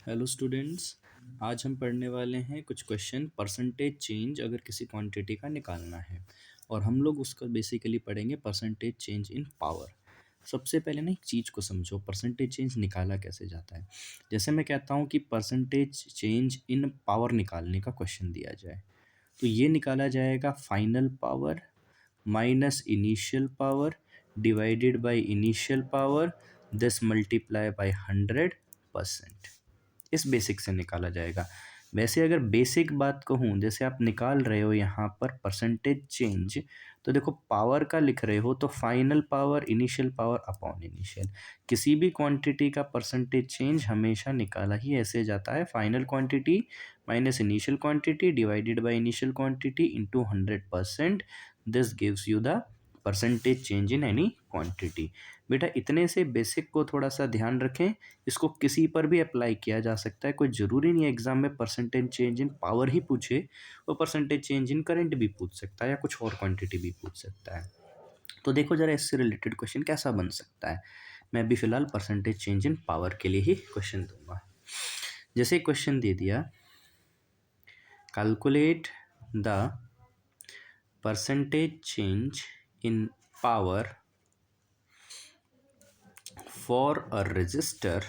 Hello students. आज हम पढ़ने वाले हैं कुछ क्वेश्चन परसेंटेज चेंज अगर किसी क्वांटिटी का निकालना है। और हम लोग उसका बेसिकली पढ़ेंगे परसेंटेज चेंज इन पावर। सबसे पहले ना एक चीज़ को समझो, परसेंटेज चेंज निकाला कैसे जाता है। जैसे मैं कहता हूँ कि परसेंटेज चेंज इन पावर निकालने का क्वेश्चन दिया जाए तो ये निकाला जाएगा final power minus initial power divided by initial power this multiply by 100%। इस बेसिक से निकाला जाएगा। वैसे अगर बेसिक बात कहूँ, जैसे आप निकाल रहे हो यहाँ पर परसेंटेज चेंज, तो देखो पावर का लिख रहे हो तो final power initial power upon initial. किसी भी क्वांटिटी का परसेंटेज चेंज हमेशा निकाला ही ऐसे जाता है, final quantity minus initial quantity divided by initial quantity into 100%। This gives you the percentage change in any quantity. बेटा इतने से बेसिक को थोड़ा सा ध्यान रखें, इसको किसी पर भी अप्लाई किया जा सकता है। कोई ज़रूरी नहीं है एग्जाम में परसेंटेज चेंज इन पावर ही पूछे, वो परसेंटेज चेंज इन करंट भी पूछ सकता है या कुछ और क्वांटिटी भी पूछ सकता है। तो देखो जरा इससे रिलेटेड क्वेश्चन कैसा बन सकता है। मैं अभी फिलहाल परसेंटेज चेंज इन पावर के लिए ही क्वेश्चन दूंगा। जैसे क्वेश्चन दे दिया, calculate the percentage change in power for a resistor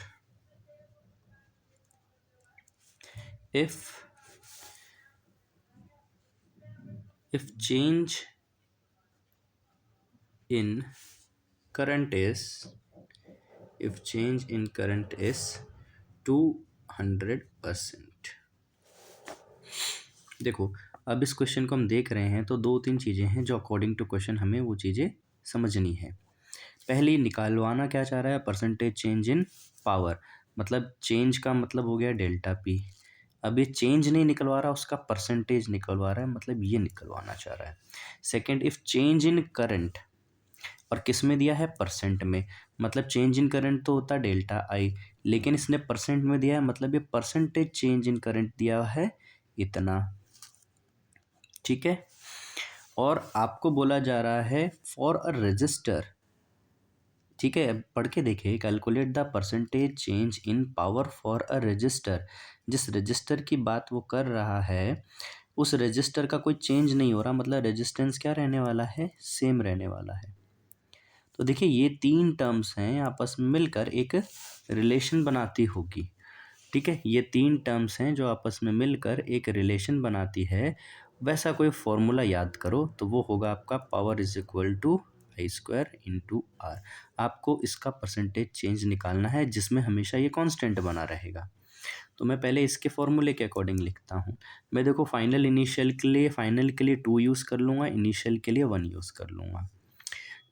if change in current is 200%। देखो अब इस क्वेश्चन को हम देख रहे हैं तो दो तीन चीज़ें हैं जो अकॉर्डिंग टू क्वेश्चन हमें वो चीज़ें समझनी है। पहली, निकालवाना क्या चाह रहा है, परसेंटेज चेंज इन पावर, मतलब चेंज का मतलब हो गया डेल्टा पी। अब ये चेंज नहीं निकलवा रहा, उसका परसेंटेज निकलवा रहा है, मतलब ये निकलवाना चाह रहा है। Second, if change in current, और किस में दिया है, परसेंट में, मतलब चेंज इन करंट तो होता डेल्टा आई, लेकिन इसने परसेंट में दिया है, मतलब ये परसेंटेज चेंज इन करंट दिया है इतना। ठीक है। और आपको बोला जा रहा है फॉर अ रजिस्टर। ठीक है, अब पढ़ के देखिए, calculate the percentage change in power for a resistor. जिस रजिस्टर की बात वो कर रहा है उस रजिस्टर का कोई चेंज नहीं हो रहा, मतलब रेजिस्टेंस क्या रहने वाला है, सेम रहने वाला है। तो देखिए ये तीन टर्म्स हैं, आपस में मिलकर एक रिलेशन बनाती होगी। ठीक है, ये तीन टर्म्स हैं जो आपस में मिलकर एक रिलेशन बनाती है। वैसा कोई फॉर्मूला याद करो तो वो होगा आपका power is equal to I square into R. आपको इसका परसेंटेज चेंज निकालना है जिसमें हमेशा ये कांस्टेंट बना रहेगा। तो मैं पहले इसके फॉर्मूले के अकॉर्डिंग लिखता हूँ। मैं देखो फाइनल इनिशियल के लिए, फाइनल के लिए 2 यूज़ कर लूँगा, इनिशियल के लिए 1 यूज़ कर लूँगा।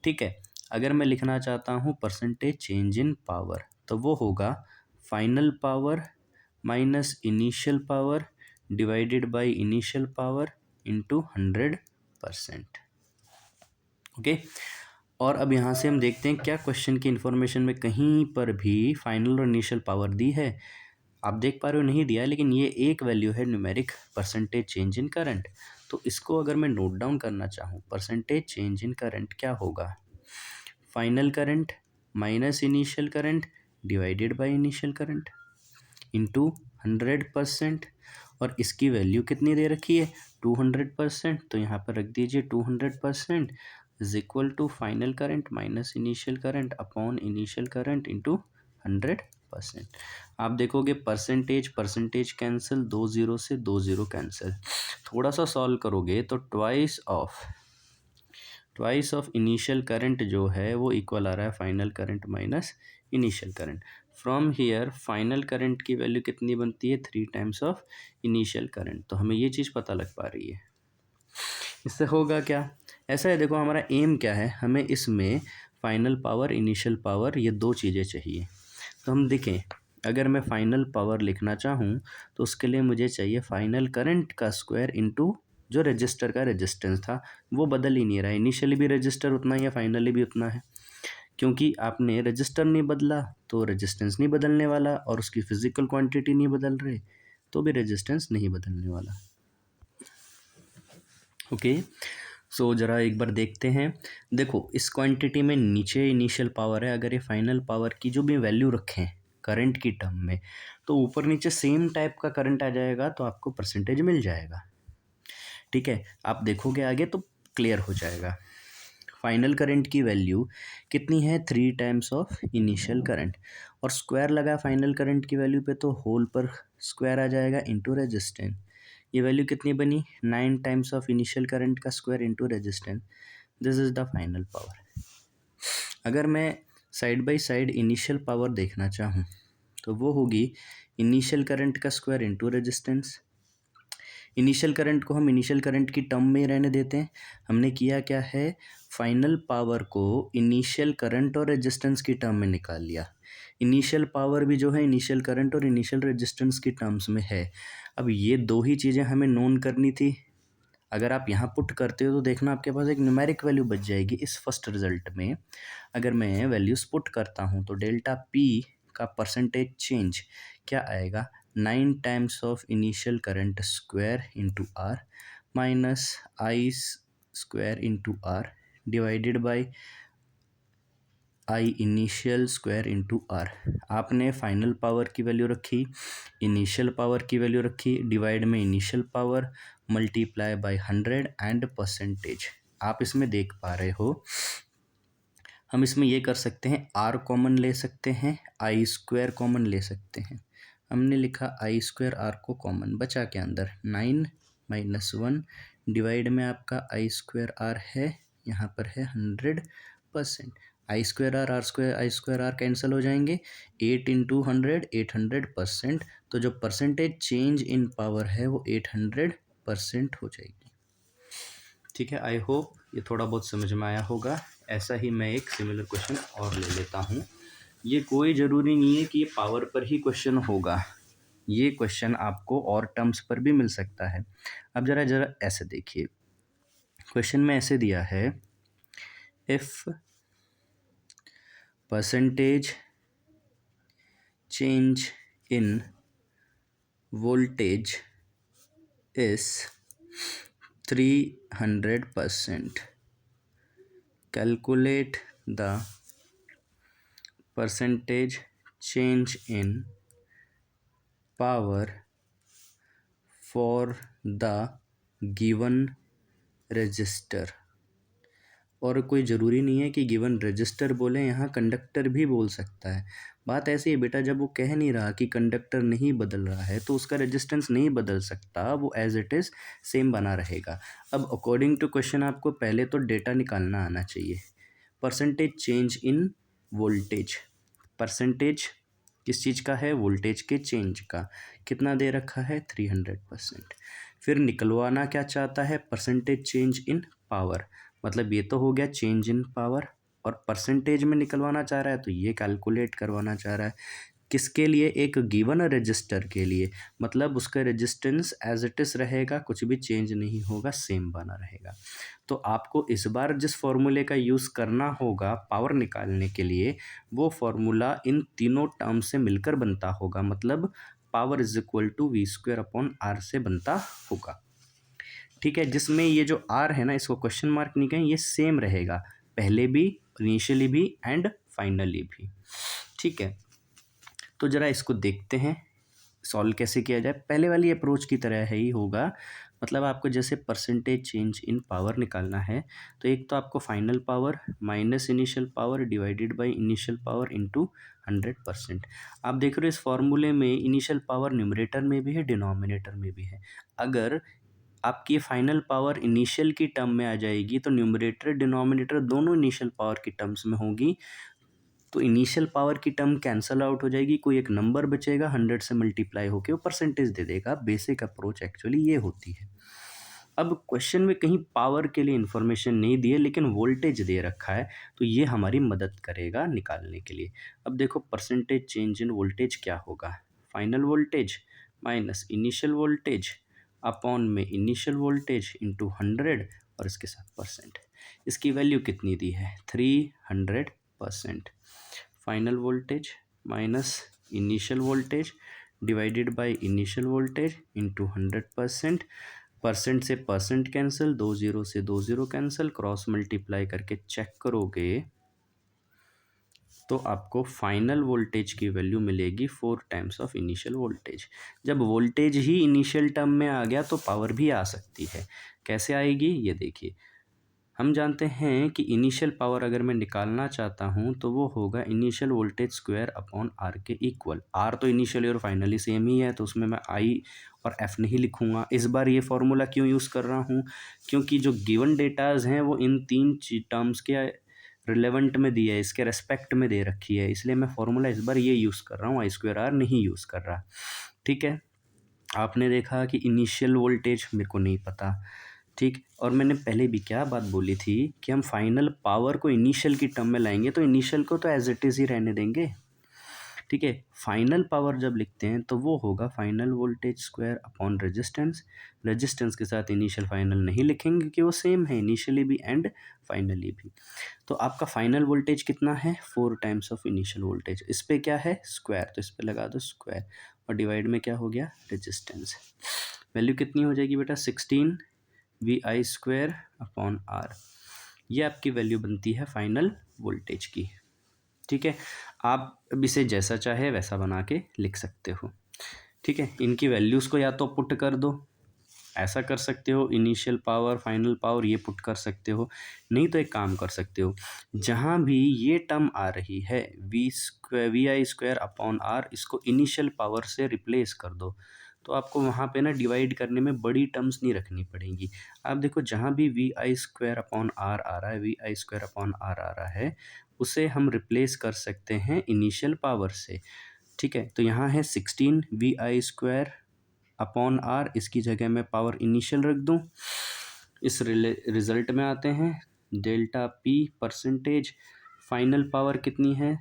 ठीक है। अगर मैं लिखना चाहता हूँ परसेंटेज चेंज इन पावर तो वो होगा final power minus initial power divided by initial power into 100%। Okay. और अब यहाँ से हम देखते हैं क्या क्वेश्चन की इन्फॉर्मेशन में कहीं पर भी फाइनल और इनिशियल पावर दी है। आप देख पा रहे हो नहीं दिया है, लेकिन ये एक वैल्यू है numeric percentage change in current. तो इसको अगर मैं नोट डाउन करना चाहूँ, परसेंटेज चेंज इन करंट क्या होगा, final current minus initial current divided by initial current into 100%। और इसकी वैल्यू कितनी दे रखी है, 200%। तो यहाँ पर रख दीजिए 200% is equal to final current minus initial current upon initial current into 100%। आप देखोगे परसेंटेज परसेंटेज कैंसिल, 2 0 से 2 0 कैंसिल। थोड़ा सा सॉल्व करोगे तो ट्वाइस ऑफ इनिशियल करंट जो है वो इक्वल आ रहा है final current minus initial current. From here final current की वैल्यू कितनी बनती है, 3 टाइम्स ऑफ इनिशियल करंट। तो हमें ये चीज़ पता लग पा रही है। इससे होगा क्या, ऐसा है, देखो हमारा एम क्या है, हमें इसमें फाइनल पावर इनिशियल पावर ये दो चीज़ें चाहिए। तो हम देखें, अगर मैं फाइनल पावर लिखना चाहूँ तो उसके लिए मुझे चाहिए फाइनल करंट का स्क्वायर इंटू जो रजिस्टर का रेजिस्टेंस था, वो बदल ही नहीं रहा है। इनिशियली भी रजिस्टर उतना ही है, फाइनली भी उतना है। क्योंकि आपने रजिस्टर नहीं बदला तो रेजिस्टेंस नहीं बदलने वाला, और उसकी फिजिकल क्वांटिटी नहीं बदल रही तो भी रेजिस्टेंस नहीं बदलने वाला। ओके। सो ज़रा एक बार देखते हैं। देखो इस क्वांटिटी में नीचे इनिशियल पावर है, अगर ये फाइनल पावर की जो भी वैल्यू रखें, करंट की टर्म में, तो ऊपर नीचे सेम टाइप का करंट आ जाएगा तो आपको परसेंटेज मिल जाएगा। ठीक है, आप देखोगे आगे तो क्लियर हो जाएगा। फाइनल करंट की वैल्यू कितनी है, 3 टाइम्स ऑफ इनिशियल करंट, और स्क्वायर लगा फाइनल करंट की वैल्यू पे तो होल पर स्क्वायर आ जाएगा इंटू रेजिस्टेंस। ये वैल्यू कितनी बनी, 9 टाइम्स ऑफ इनिशियल करंट का square into resistance. This is the final power. अगर मैं side by side initial power देखना चाहूँ तो वो होगी इनिशियल करंट का square into resistance. Initial current को हम इनिशियल करंट की टर्म में ही रहने देते हैं। हमने किया क्या है, फाइनल पावर को इनिशियल करंट और रेजिस्टेंस की टर्म में निकाल लिया। इनिशियल पावर भी जो है इनिशियल करंट और इनिशियल रेजिस्टेंस की टर्म्स में है। अब ये दो ही चीज़ें हमें नोन करनी थी। अगर आप यहाँ पुट करते हो तो देखना आपके पास एक न्यूमेरिक वैल्यू बच जाएगी इस फर्स्ट रिजल्ट में। अगर मैं वैल्यूज पुट करता हूँ तो डेल्टा पी का परसेंटेज चेंज क्या आएगा, 9 times of initial current square into R minus I square into R divided by I initial square into R. आपने फाइनल पावर की वैल्यू रखी, इनिशियल पावर की वैल्यू रखी, डिवाइड में initial power multiply by 100 and percentage. आप इसमें देख पा रहे हो, हम इसमें ये कर सकते हैं, आर कॉमन ले सकते हैं, आई स्क्वायर कॉमन ले सकते हैं। हमने लिखा आई स्क्वायर आर को कॉमन, बचा के अंदर 9 माइनस 1 डिवाइड में आपका आई स्क्वायर आर है, यहाँ पर है 100%। आई स्क्वायर आर कैंसिल हो जाएंगे, 8 इंटू 100 800%। तो जो परसेंटेज चेंज इन पावर है वो 800% हो जाएगी। ठीक है, आई होप ये थोड़ा बहुत समझ में आया होगा। ऐसा ही मैं एक सिमिलर क्वेश्चन और ले लेता हूँ। ये कोई ज़रूरी नहीं है कि ये पावर पर ही क्वेश्चन होगा, ये क्वेश्चन आपको और टर्म्स पर भी मिल सकता है। अब ज़रा ज़रा ऐसे देखिए, क्वेश्चन में ऐसे दिया है, if percentage change in voltage is 300%, calculate the percentage change in power for the given resistor। और कोई ज़रूरी नहीं है कि गिवन रजिस्टर बोले, यहाँ कंडक्टर भी बोल सकता है। बात ऐसी है बेटा, जब वो कह नहीं रहा कि कंडक्टर नहीं बदल रहा है तो उसका रेजिस्टेंस नहीं बदल सकता, वो एज इट इज़ सेम बना रहेगा। अब अकॉर्डिंग टू क्वेश्चन आपको पहले तो डेटा निकालना आना चाहिए। Percentage change in voltage, percentage किस चीज़ का है, वोल्टेज के चेंज का, कितना दे रखा है 300%। फिर निकलवाना क्या चाहता है, परसेंटेज चेंज इन पावर, मतलब ये तो हो गया चेंज इन पावर, और परसेंटेज में निकलवाना चाह रहा है तो ये कैलकुलेट करवाना चाह रहा है। किसके लिए, एक गिवन रजिस्टर के लिए, मतलब उसका रेजिस्टेंस एज इट इज़ रहेगा, कुछ भी चेंज नहीं होगा, सेम बना रहेगा। तो आपको इस बार जिस फॉर्मूले का यूज़ करना होगा पावर निकालने के लिए, वो फॉर्मूला इन तीनों टर्म से मिलकर बनता होगा, मतलब power is equal to V square upon R से बनता होगा। ठीक है, जिसमें ये जो आर है ना, इसको क्वेश्चन मार्क नहीं कहें, ये सेम रहेगा, पहले भी, इनिशियली भी एंड फाइनली भी। ठीक है, तो ज़रा इसको देखते हैं सॉल्व कैसे किया जाए। पहले वाली अप्रोच की तरह है ही होगा, मतलब आपको जैसे परसेंटेज चेंज इन पावर निकालना है तो एक तो आपको final power minus initial power divided by initial power into 100%। आप देख रहे हो इस फॉर्मूले में इनिशियल पावर न्यूमरेटर में भी है, डिनोमिनेटर में भी है। अगर आपकी फाइनल पावर इनिशियल की टर्म में आ जाएगी तो न्यूमरेटर डिनोमिनेटर दोनों इनिशियल पावर की टर्म्स में होगी, तो इनिशियल पावर की टर्म कैंसल आउट हो जाएगी, कोई एक नंबर बचेगा, 100 से मल्टीप्लाई होकर वो परसेंटेज दे देगा। बेसिक अप्रोच एक्चुअली ये होती है। अब क्वेश्चन में कहीं पावर के लिए इन्फॉर्मेशन नहीं दी है लेकिन वोल्टेज दे रखा है, तो ये हमारी मदद करेगा निकालने के लिए। अब देखो परसेंटेज चेंज इन वोल्टेज क्या होगा, final voltage minus initial voltage upon में इनिशियल वोल्टेज इंटू 100 और इसके साथ परसेंट। इसकी वैल्यू कितनी दी है, 300%। Final voltage minus initial voltage divided by initial voltage into 100%। Percent से परसेंट कैंसिल, 2 0 से 2 0 कैंसिल, क्रॉस मल्टीप्लाई करके चेक करोगे तो आपको फाइनल वोल्टेज की वैल्यू मिलेगी 4 टाइम्स ऑफ इनिशियल वोल्टेज। जब वोल्टेज ही इनिशियल टर्म में आ गया तो पावर भी आ सकती है। कैसे आएगी ये देखिए, हम जानते हैं कि इनिशियल पावर अगर मैं निकालना चाहता हूँ तो वो होगा initial voltage square upon R के इक्वल। आर तो इनिशियली और फाइनली सेम ही है, तो उसमें मैं आई और एफ नहीं लिखूंगा। इस बार ये फॉर्मूला क्यों यूज़ कर रहा हूँ, क्योंकि जो गिवन डेटाज हैं वो इन तीन टर्म्स के रिलेवेंट में दिया है, इसके रेस्पेक्ट में दे रखी है, इसलिए मैं फॉर्मूला इस बार ये यूज़ कर रहा हूँ, आई स्क्वायर आर नहीं यूज़ कर रहा। ठीक है, आपने देखा कि इनिशियल वोल्टेज मेरे को नहीं पता, ठीक, और मैंने पहले भी क्या बात बोली थी कि हम फाइनल पावर को इनिशियल की टर्म में लाएंगे, तो इनिशियल को तो एज इट इज़ ही रहने देंगे। ठीक है, फाइनल पावर जब लिखते हैं तो वो होगा final voltage square upon resistance. Resistance के साथ इनिशियल फाइनल नहीं लिखेंगे क्योंकि वो सेम है, इनिशियली भी एंड फाइनली भी। तो आपका फाइनल वोल्टेज कितना है, 4 टाइम्स ऑफ इनिशियल वोल्टेज। इस पे क्या है, स्क्वायर, तो इस पे लगा दो स्क्वायर, और डिवाइड में क्या हो गया, रेजिस्टेंस। वैल्यू कितनी हो जाएगी बेटा, 16 V I square upon R. ये आपकी वैल्यू बनती है फाइनल वोल्टेज की। ठीक है, आप अब इसे जैसा चाहे वैसा बना के लिख सकते हो। ठीक है, इनकी वैल्यूज़ को या तो पुट कर दो, ऐसा कर सकते हो, इनिशियल पावर फाइनल पावर ये पुट कर सकते हो, नहीं तो एक काम कर सकते हो, जहाँ भी ये टर्म आ रही है V I square upon R, इसको इनिशियल पावर से रिप्लेस कर दो, तो आपको वहाँ पे ना डिवाइड करने में बड़ी टर्म्स नहीं रखनी पड़ेंगी। आप देखो, जहाँ भी V I square upon R आ रहा है, V I square upon R आ रहा है, उसे हम रिप्लेस कर सकते हैं इनिशियल पावर से। ठीक है, तो यहाँ है 16 V I square upon R, इसकी जगह मैं पावर इनिशियल रख दूँ। इस रिजल्ट में आते हैं, delta P percentage final power कितनी है,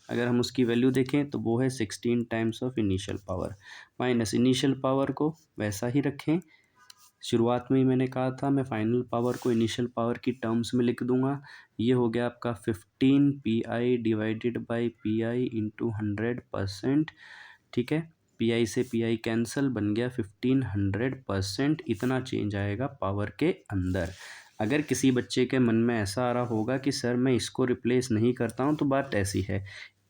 अगर हम उसकी वैल्यू देखें तो वो है 16 times of initial power, minus initial power को वैसा ही रखें। शुरुआत में ही मैंने कहा था मैं फाइनल पावर को इनिशियल पावर की टर्म्स में लिख दूंगा। ये हो गया आपका 15 P I divided by P I into 100%। ठीक है, पी आई से पी आई कैंसिल, बन गया 1500%। इतना चेंज आएगा पावर के अंदर। अगर किसी बच्चे के मन में ऐसा आ रहा होगा कि सर मैं इसको रिप्लेस नहीं करता हूँ, तो बात ऐसी है,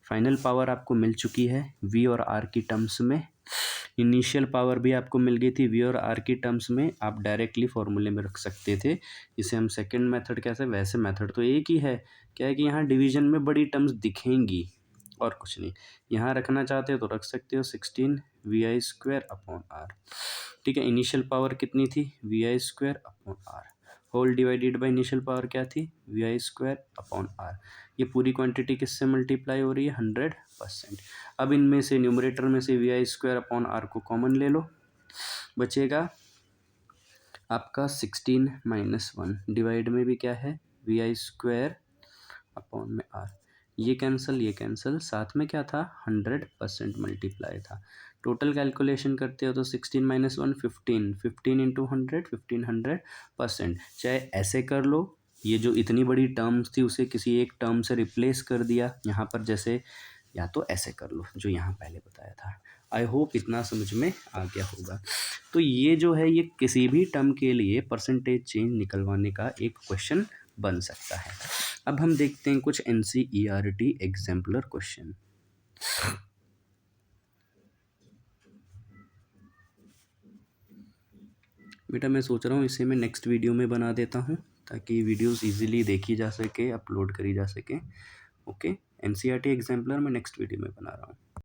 फाइनल पावर आपको मिल चुकी है वी और आर की टर्म्स में, इनिशियल पावर भी आपको मिल गई थी वी और आर की टर्म्स में, आप डायरेक्टली फॉर्मूले में रख सकते थे। इसे हम सेकंड मेथड कैसे, वैसे मेथड तो एक ही है, क्या है कि यहाँ डिवीजन में बड़ी टर्म्स दिखेंगी और कुछ नहीं। यहाँ रखना चाहते हो तो रख सकते हो 16 V I square upon R. ठीक है, इनिशियल पावर कितनी थी, V I square upon R, whole divided by initial power क्या थी, V I square upon R. ये पूरी क्वांटिटी किससे मल्टीप्लाई हो रही है, 100%। अब इनमें से न्यूमरेटर में से V I square upon R को कॉमन ले लो, बचेगा आपका 16 माइनस 1, डिवाइड में भी क्या है, वी आई स्क्वायर अपॉन में आर, ये कैंसिल, साथ में क्या था, 100% मल्टीप्लाई था। टोटल कैलकुलेशन करते हो तो 16 माइनस 1 15, 15 इंटू 100, 1500%। चाहे ऐसे कर लो, ये जो इतनी बड़ी टर्म्स थी उसे किसी एक टर्म से रिप्लेस कर दिया यहाँ पर जैसे, या तो ऐसे कर लो जो यहाँ पहले बताया था। आई होप इतना समझ में आ गया होगा। तो ये जो है, ये किसी भी टर्म के लिए परसेंटेज चेंज निकलवाने का एक क्वेश्चन बन सकता है। अब हम देखते हैं कुछ NCERT एग्जाम्पलर क्वेश्चन। बेटा मैं सोच रहा हूँ इसे मैं नेक्स्ट वीडियो में बना देता हूँ, ताकि वीडियोस इजीली देखी जा सके, अपलोड करी जा सके। ओके, NCERT एग्जाम्पलर मैं नेक्स्ट वीडियो में बना रहा हूँ।